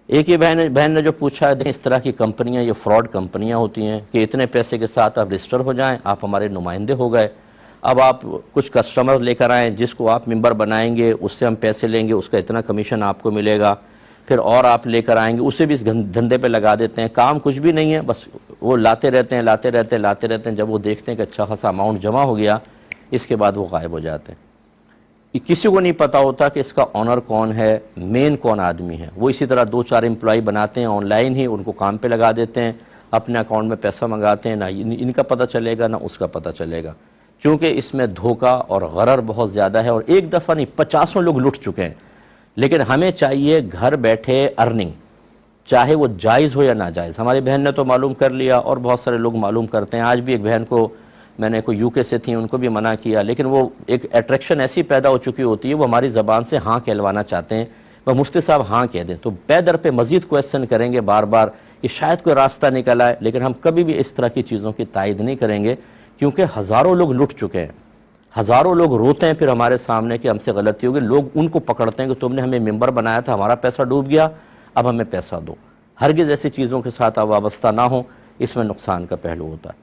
ایک یہ بہن نے جو پوچھا ہے، اس طرح کی کمپنیاں یہ فراڈ کمپنیاں ہوتی ہیں کہ اتنے پیسے کے ساتھ آپ رجسٹر ہو جائیں، آپ ہمارے نمائندے ہو گئے، اب آپ کچھ کسٹمر لے کر آئیں جس کو آپ ممبر بنائیں گے، اس سے ہم پیسے لیں گے، اس کا اتنا کمیشن آپ کو ملے گا، پھر اور آپ لے کر آئیں گے، اسے بھی اس دھندے پہ لگا دیتے ہیں، کام کچھ بھی نہیں ہے، بس وہ لاتے رہتے ہیں، جب وہ دیکھتے ہیں کہ اچھا خاصا اماؤنٹ جمع ہو گیا، اس کے بعد وہ غائب ہو جاتے ہیں۔ کسی کو نہیں پتا ہوتا کہ اس کا آنر کون ہے، مین کون آدمی ہے، وہ اسی طرح 2-4 امپلائی بناتے ہیں آن لائن ہی، ان کو کام پہ لگا دیتے ہیں، اپنے اکاؤنٹ میں پیسہ منگاتے ہیں، نہ ان کا پتہ چلے گا نہ اس کا پتہ چلے گا، کیونکہ اس میں دھوکہ اور غرر بہت زیادہ ہے، اور ایک دفعہ نہیں 50 لوگ لٹ چکے ہیں۔ لیکن ہمیں چاہیے گھر بیٹھے ارننگ، چاہے وہ جائز ہو یا ناجائز۔ ہماری بہن نے تو معلوم کر لیا، اور بہت سارے لوگ معلوم کرتے ہیں۔ آج بھی ایک بہن کو میں نے کوئی UK سے تھی، ان کو بھی منع کیا، لیکن وہ ایک اٹریکشن ایسی پیدا ہو چکی ہوتی ہے، وہ ہماری زبان سے ہاں کہلوانا چاہتے ہیں، وہ مفتی صاحب ہاں کہہ دیں، تو بے در پہ مزید کویسچن کریں گے بار بار کہ شاید کوئی راستہ نکل آئے، لیکن ہم کبھی بھی اس طرح کی چیزوں کی تائید نہیں کریں گے، کیونکہ ہزاروں لوگ لٹ چکے ہیں، ہزاروں لوگ روتے ہیں پھر ہمارے سامنے کہ ہم سے غلطی ہوگی، لوگ ان کو پکڑتے ہیں کہ تم نے ہمیں ممبر بنایا تھا، ہمارا پیسہ ڈوب گیا، اب ہمیں پیسہ دو۔ ہرگز ایسی چیزوں کے ساتھ آپ وابستہ نہ ہوں، اس میں نقصان کا پہلو ہوتا ہے۔